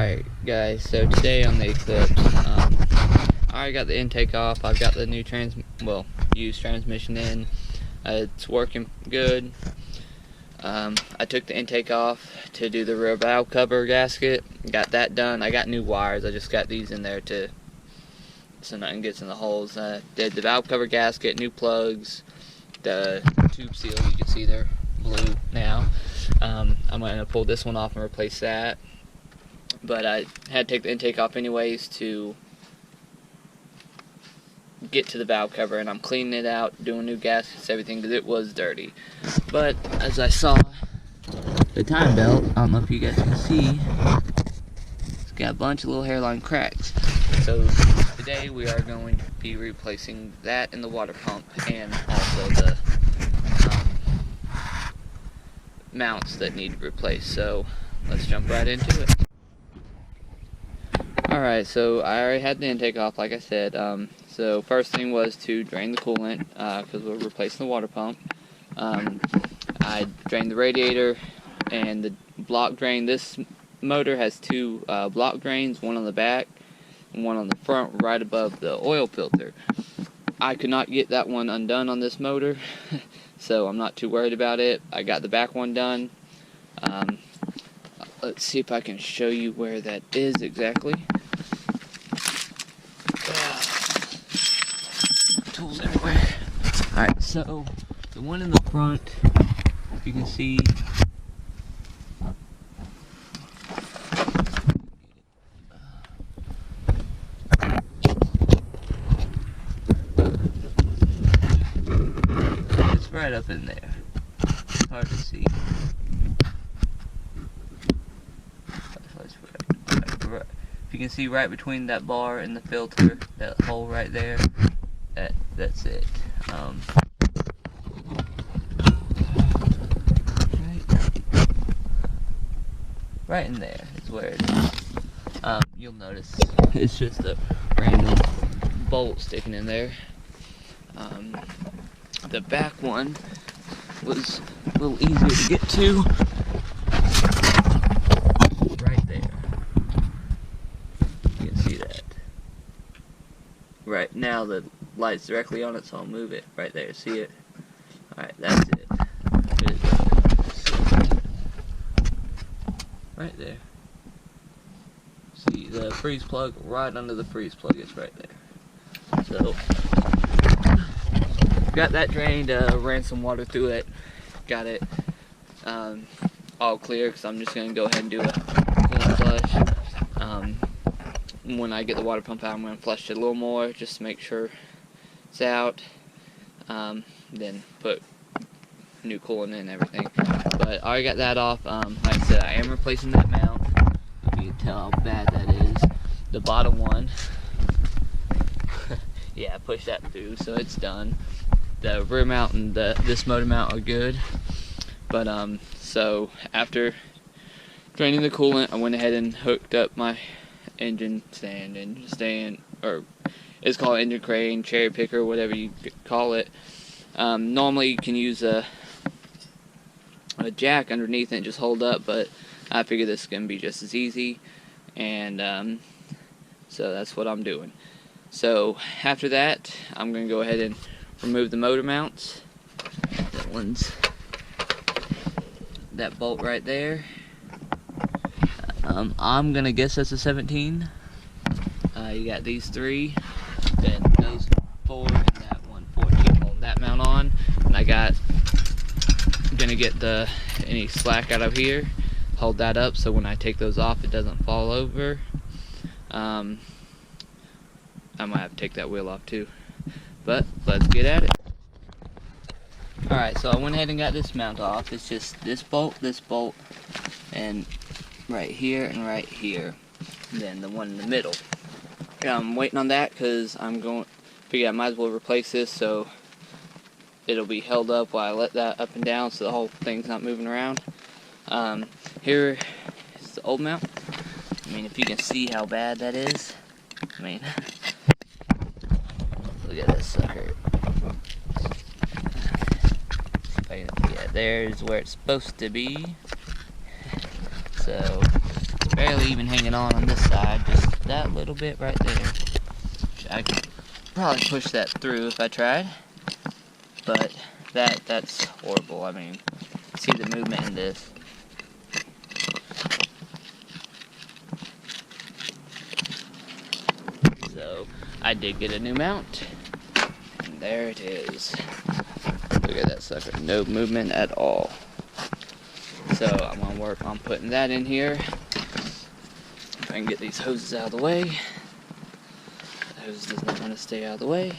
Alright guys, so today on the Eclipse, I got the intake off. I've got the new used transmission in. It's working good. I took the intake off to do the rear valve cover gasket. Got that done. I got new wires. I just got these in there so nothing gets in the holes. Did the valve cover gasket, new plugs, the tube seal. You can see they're blue now. I'm going to pull this one off and replace that. But I had to take the intake off anyways to get to the valve cover, and I'm cleaning it out, doing new gaskets, everything, because it was dirty. But as I saw, the time belt, I don't know if you guys can see, it's got a bunch of little hairline cracks. So today we are going to be replacing that in the water pump, and also the mounts that need replaced. So let's jump right into it. Alright, so I already had the intake off, like I said. So first thing was to drain the coolant, because we're replacing the water pump. I drained the radiator and the block drain. This motor has two block drains, one on the back and one on the front right above the oil filter. I could not get that one undone on this motor, so I'm not too worried about it. I got the back one done. Let's see if I can show you where that is exactly. Tools everywhere. Alright, so the one in the front, you can see, it's right up in there. It's hard to see. If you can see right between that bar and the filter, that hole right there, that's it. Right in there is where it is. You'll notice it's just a random bolt sticking in there. The back one was a little easier to get to. Right there. You can see that. Right now the light's directly on it, so I'll move it. Right there, see it? Alright, that's it. Right there. See the freeze plug right under the freeze plug, it's right there. So got that drained, ran some water through it, got it all clear, because I'm just going to go ahead and do a clean flush. When I get the water pump out, I'm going to flush it a little more just to make sure it's out, then put new coolant in and everything. But I already got that off. Like I said, I am replacing that mount. You can tell how bad that is. The bottom one, yeah, I pushed that through, so it's done. The rear mount and this motor mount are good. But so after draining the coolant, I went ahead and hooked up my engine stand, or it's called engine crane, cherry picker, whatever you call it. Normally you can use a jack underneath it and just hold up, but I figured this is going to be just as easy, and so that's what I'm doing. So after that, I'm going to go ahead and remove the motor mounts. That bolt right there. I'm going to guess that's a 17. You got these three, then those 4, and that one 14. Holding that mount on, and I'm gonna get any slack out of here, hold that up so when I take those off it doesn't fall over. I might have to take that wheel off too, but let's get at it. Alright, so I went ahead and got this mount off. It's just this bolt, and right here and right here, and then the one in the middle. I'm waiting on that because I'm going to figure I might as well replace this so it'll be held up while I let that up and down so the whole thing's not moving around. Here is the old mount. I mean, if you can see how bad that is. I mean, look at this sucker. Yeah, there's where it's supposed to be. So barely even hanging on this side, just that little bit right there. I could probably push that through if I tried, but that's horrible. I mean, see the movement in this. So I did get a new mount, and there it is. Look at that sucker, no movement at all. So I'm gonna work on putting that in here. If I can get these hoses out of the way. The hose does not want to stay out of the way.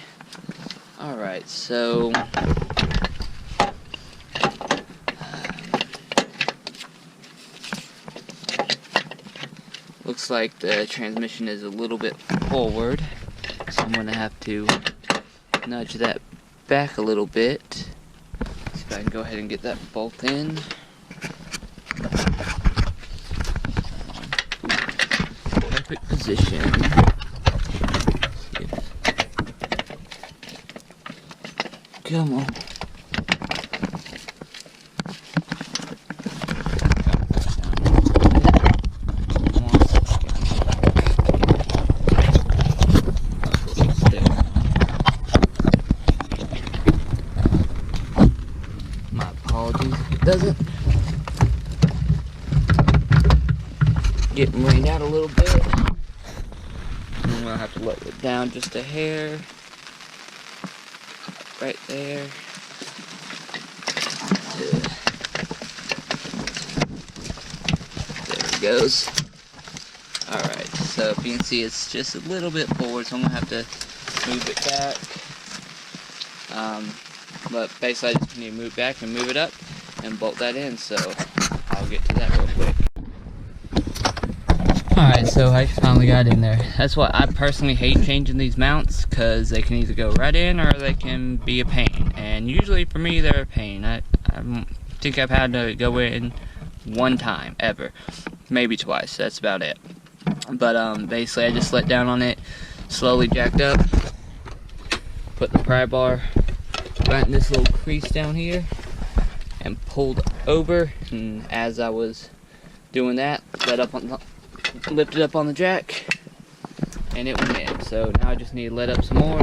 Alright, so looks like the transmission is a little bit forward, so I'm gonna have to nudge that back a little bit. See if I can go ahead and get that bolt in. Perfect position. Come on. My apologies if it doesn't. Getting rained out a little bit. I'm gonna have to let it down just a hair. Right there. There it goes. Alright, so if you can see it's just a little bit forward, so I'm gonna have to move it back. But basically I just need to move back and move it up and bolt that in, so I'll get to that real quick. Alright, so I finally got in there. That's why I personally hate changing these mounts, because they can either go right in or they can be a pain. And usually for me they're a pain. I think I've had to go in one time ever. Maybe twice, that's about it. But basically I just let down on it, slowly jacked up, put the pry bar right in this little crease down here, and pulled over. And as I was doing that, lifted up on the jack, and it went in. So now I just need to let up some more.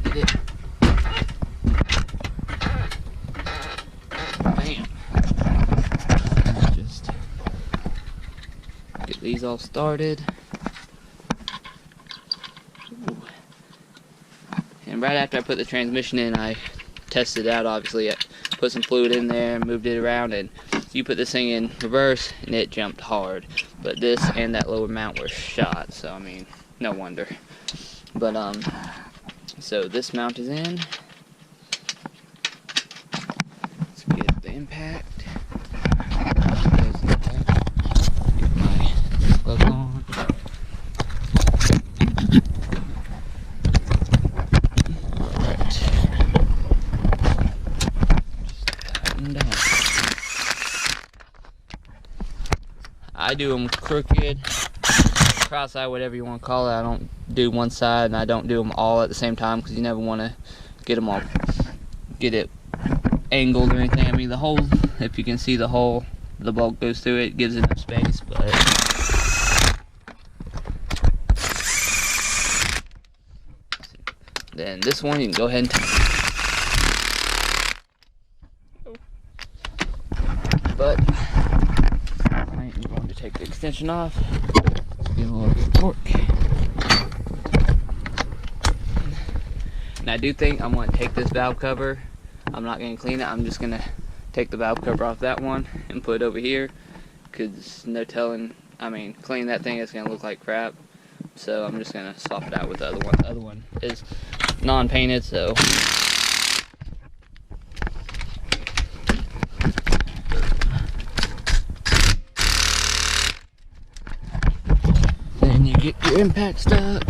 Get it. Bam. Just get these all started. Ooh. And right after I put the transmission in, I tested it out. Obviously, I put some fluid in there, moved it around, and you put this thing in reverse and it jumped hard. But this and that lower mount were shot, so I mean, no wonder. But so this mount is in. Let's get the impact. Get my gloves on. I do them crooked, cross-eye, whatever you want to call it. I don't do one side, and I don't do them all at the same time, because you never want to get it angled or anything. I mean, the hole, if you can see the hole, the bolt goes through it, gives enough space, but then this one you can go ahead and but I am going to take the extension off. Get a little torque. And I do think I'm going to take this valve cover. I'm not going to clean it. I'm just going to take the valve cover off that one and put it over here, because no telling, I mean, cleaning that thing is going to look like crap. So I'm just going to swap it out with the other one. The other one is non-painted, so then you get your impact stuck.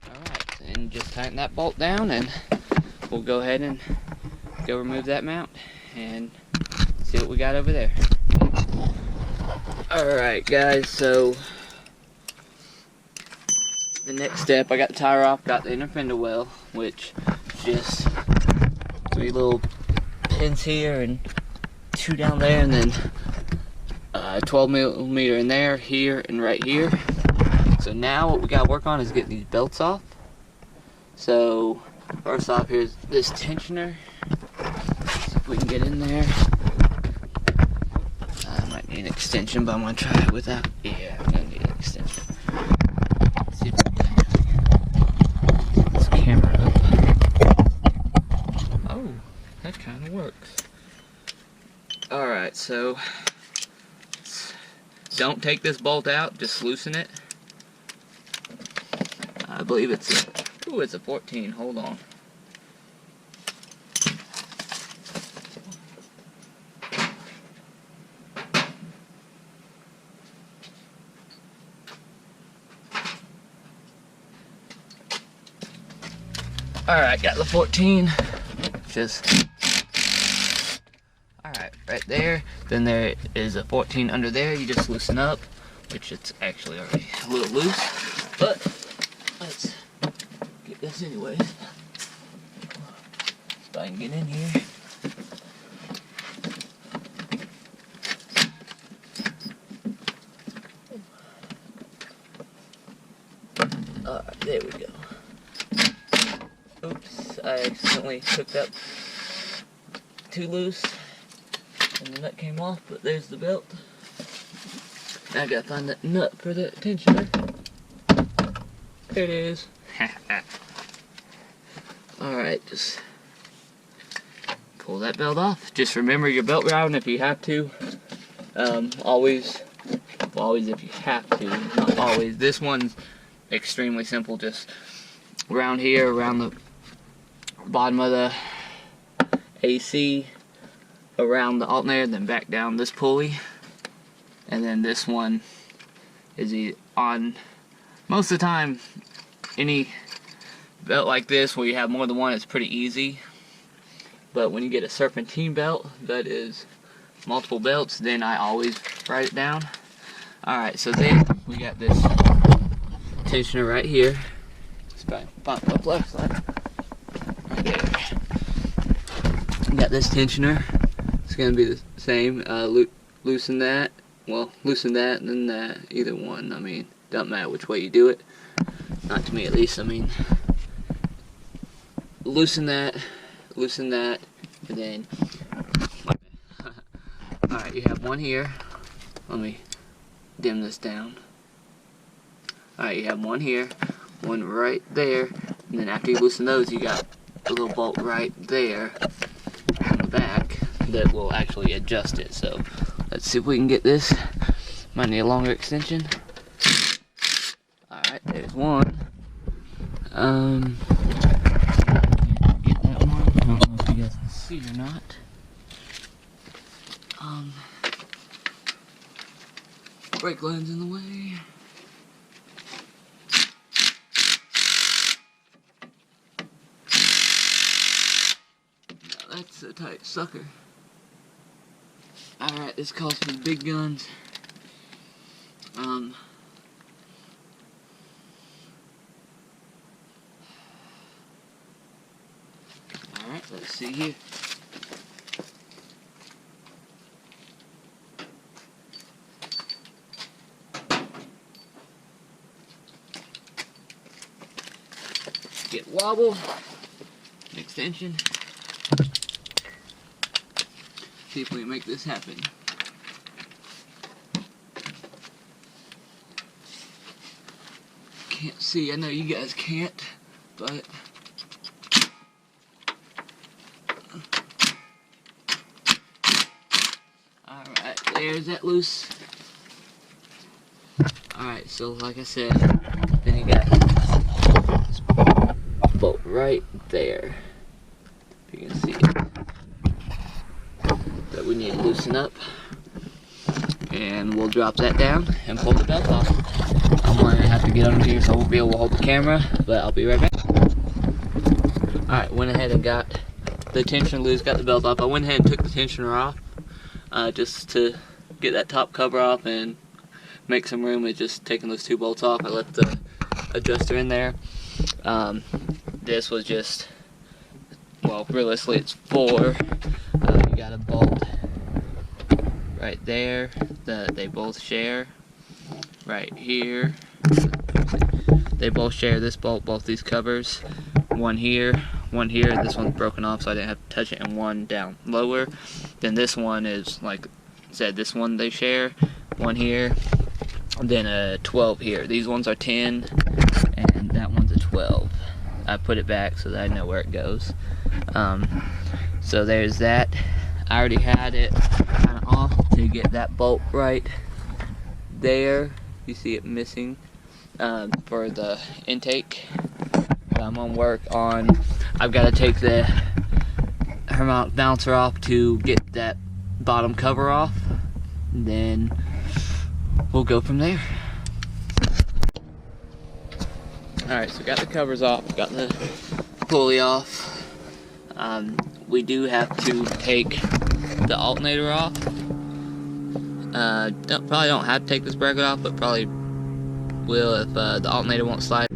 Alright, and just tighten that bolt down, and we'll go ahead and go remove that mount and see what we got over there. Alright guys, so the next step, I got the tire off, got the inner fender well, which just 3 little pins here and 2 down there, and then 12 millimeter in there, here, and right here. So now what we gotta work on is getting these belts off. So first off, here's this tensioner. See if we can get in there. I might need an extension, but I'm gonna try it without. Yeah, I'm gonna need an extension. Let's see if we can get this camera up. Oh, that kind of works. Alright, so don't take this bolt out, just loosen it. I believe it's a 14, hold on. Alright, got the 14. Just alright, right there. Then there is a 14 under there. You just loosen up, which it's actually already a little loose. But let's get this anyways. If I can get in here. Alright, there we go. Oops, I accidentally hooked up too loose and the nut came off, but there's the belt. Now I gotta find that nut for the tensioner. There it is. Alright, just pull that belt off. Just remember your belt round if you have to. Always if you have to, not always. This one's extremely simple, just around here, around the bottom of the AC, around the alternator, then back down this pulley. And then this one is on, most of the time, any belt like this where you have more than one, it's pretty easy. But when you get a serpentine belt that is multiple belts, then I always write it down. Alright, so then we got this tensioner right here. Let's pop up left side. Right there. We got this tensioner. It's going to be the same. Loosen that. Well, loosen that and then that. Either one. I mean, doesn't matter which way you do it. Not to me at least. I mean, loosen that, and then. Alright, you have one here. Let me dim this down. Alright, you have one here, one right there, and then after you loosen those, you got a little bolt right there on the back that will actually adjust it. So let's see if we can get this. Might need a longer extension. Alright, there's one. Get that one. I don't know if you guys can see or not. Brake line's in the way. Now that's a tight sucker. Alright, this calls for the big guns. Alright, let's see here. Get wobble, extension. See if we can make this happen. Can't see, I know you guys can't, but alright, there's that loose. Alright, so like I said, then you got this bolt right there. If you can see it. That we need to loosen up. And we'll drop that down and pull the belt off. I'm going to have to get under here so I won't be able to hold the camera, but I'll be right back. Alright, went ahead and got the tensioner loose, got the belt off. I went ahead and took the tensioner off just to get that top cover off and make some room with just taking those two bolts off. I left the adjuster in there. This was just, well, realistically it's 4. You got a bolt right there that they both share. Right here, they both share this bolt, both these covers. One here, one here. This one's broken off, so I didn't have to touch it, and one down lower. Then this one is, like I said, this one they share. One here, and then a 12 here. These ones are 10, and that one's a 12. I put it back so that I know where it goes. So there's that. I already had it kind of off to get that bolt right there. You see it missing for the intake. But I'm gonna work on, I've got to take the harmonic balancer off to get that bottom cover off. And then we'll go from there. Alright, so got the covers off, got the pulley off. We do have to take the alternator off. Probably don't have to take this bracket off, but probably will if the alternator won't slide.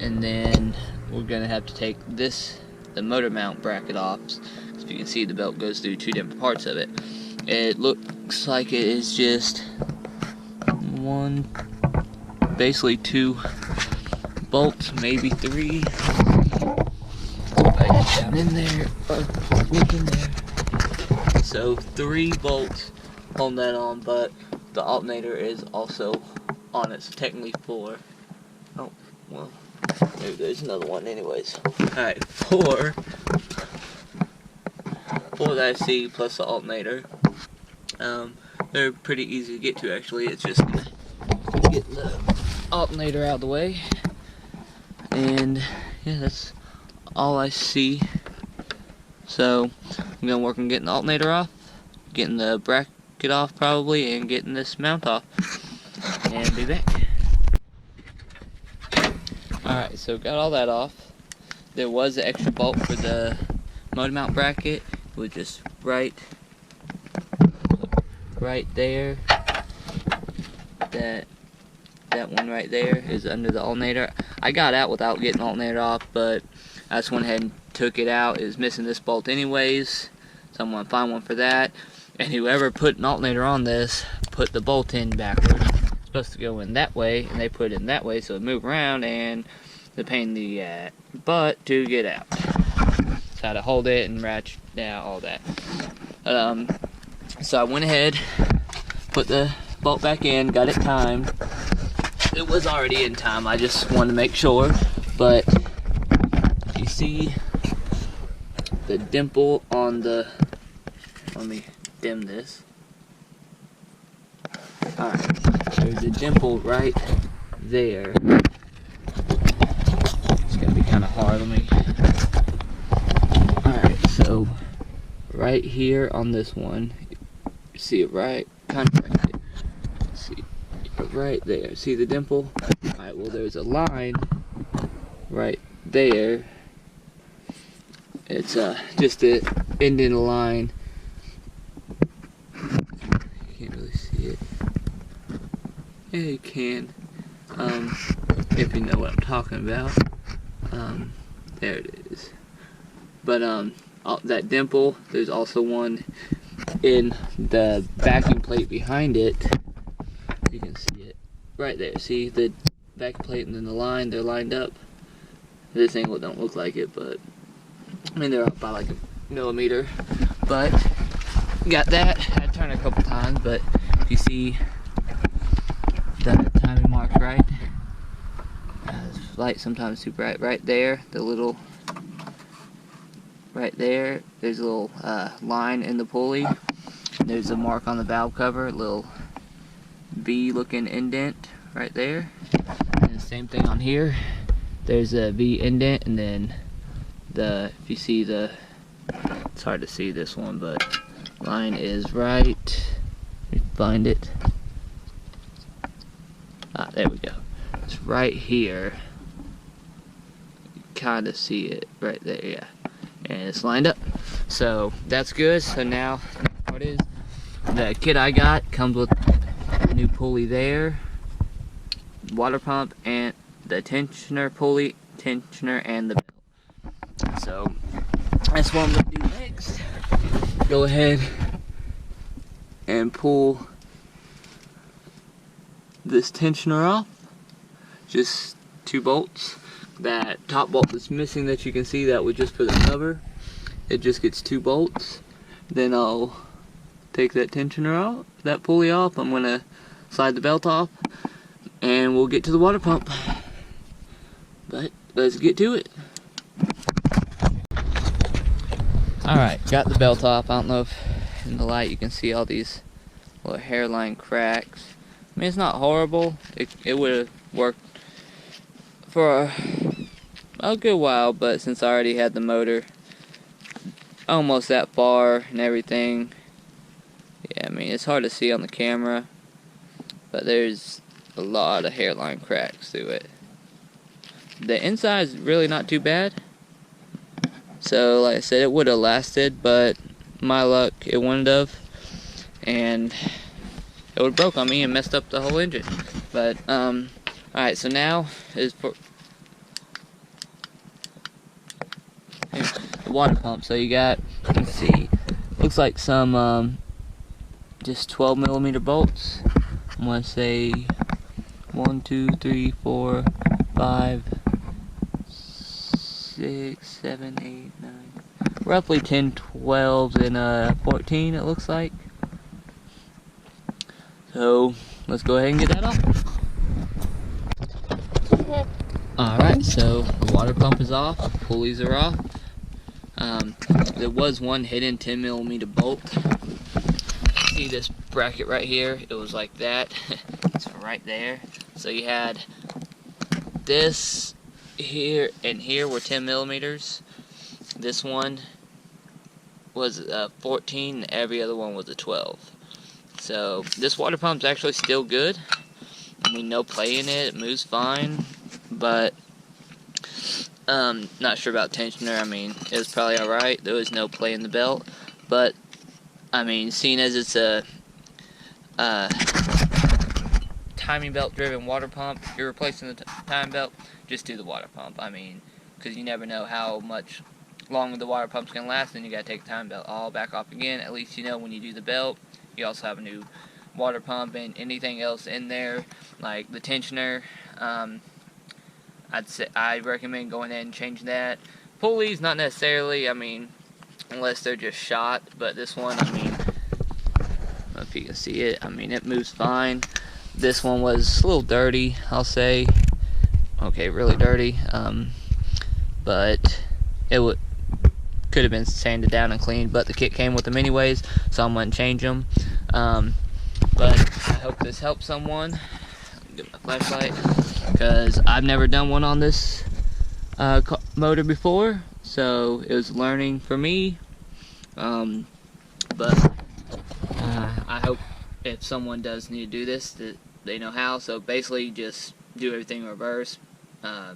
And then we're gonna have to take this, the motor mount bracket off. So if you can see, the belt goes through 2 different parts of it. It looks like it is just basically 2 bolts, maybe 3. Right down in there, look in there. So 3 bolts hold that on, but the alternator is also on it, so technically 4. Oh, well, maybe there's another one anyways. Alright, 4 that I see plus the alternator. They're pretty easy to get to actually. It's just getting the alternator out of the way. And yeah, that's all I see. So I'm gonna work on getting the alternator off, getting the bracket off probably, and getting this mount off, and be back. Alright, so got all that off. There was an extra bolt for the motor mount bracket. It was just right there. That one right there is under the alternator. I got out without getting the alternator off, but I just went ahead and took it out. It was missing this bolt anyways, so I'm gonna find one for that. And whoever put an alternator on this put the bolt in backwards. It's supposed to go in that way, and they put it in that way, so it moved around, and the pain in the butt to get out. So how to hold it and ratchet out, all that. So I went ahead, put the bolt back in, got it timed. It was already in time, I just wanted to make sure. But you see the dimple on the, let me dim this. Alright, there's a dimple right there. It's gonna be kind of hard on me. Alright, so right here on this one, you see it right, kind of right there. See, right there. See the dimple? Alright, well there's a line right there. It's just the end in a line. You can't really see it. Yeah, you can. If you know what I'm talking about. There it is. But that dimple, there's also one in the vacuum plate behind it. You can see it right there. See the vacuum plate and then the line, they're lined up. This angle don't look like it, but I mean they're up by like a millimeter. But got that. I turned it a couple times, but you see the timing marks right. Light sometimes too bright. Right there, the little right there. There's a little line in the pulley. There's a mark on the valve cover, a little V-looking indent right there. And the same thing on here. There's a V indent, and then if you see it's hard to see this one, but line is right. Let me find it. There we go. It's right here. You kind of see it right there, yeah. And it's lined up. So that's good. So now what is the kit I got comes with a new pulley there, water pump, and the tensioner, pulley, tensioner, and the belt. So that's what I'm going to do next. Go ahead and pull this tensioner off. Just 2 bolts. That top bolt that's missing that you can see, that was just for the cover. It just gets 2 bolts. Then I'll take that tensioner out, that pulley off. I'm going to slide the belt off, and we'll get to the water pump. But let's get to it. Alright, got the belt off. I don't know if in the light you can see all these little hairline cracks. I mean, it's not horrible. It would have worked for a good while, but since I already had the motor almost that far and everything, yeah, I mean, it's hard to see on the camera, but there's a lot of hairline cracks through it. The inside is really not too bad. So, like I said, it would have lasted, but my luck, it wouldn't have. And it would have broke on me and messed up the whole engine. But, alright, so now is for the water pump. So you got, let's see, looks like some, just 12mm bolts. I'm going to say 1, 2, 3, 4, 5, 6, 7, 8, 9, roughly 10, 12, and 14 it looks like. So let's go ahead and get that off. Alright, so the water pump is off, pulleys are off. There was one hidden 10mm bolt. See this bracket right here? It was like that. It's right there. So you had this here and here were 10mm. This one was 14, every other one was a 12. So this water pump's actually still good. I mean, no play in it, it moves fine, but not sure about tensioner. I mean, it was probably alright. There was no play in the belt, but I mean, seeing as it's a timing belt driven water pump, if you're replacing the timing belt, just do the water pump. I mean, because you never know how much longer the water pump's gonna last, and you gotta take the timing belt all back off again. At least you know when you do the belt, you also have a new water pump, and anything else in there, like the tensioner, I'd recommend going ahead and changing that. Pulleys, not necessarily, I mean, unless they're just shot, but this one, I mean, I don't know if you can see it, I mean, it moves fine. This one was a little dirty, I'll say. Okay, really dirty, but it could have been sanded down and cleaned, but the kit came with them anyways, so I'm going to change them. But I hope this helps someone. Get my flashlight, because I've never done one on this motor before, so it was learning for me. But I hope if someone does need to do this, that they know how. So basically, just do everything in reverse. I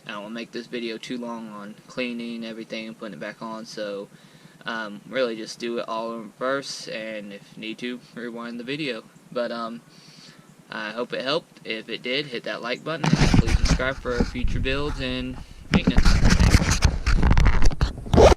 don't want to make this video too long on cleaning everything and putting it back on, so really just do it all in reverse, and if need to, rewind the video. But I hope it helped. If it did, hit that like button, and please subscribe for future builds, and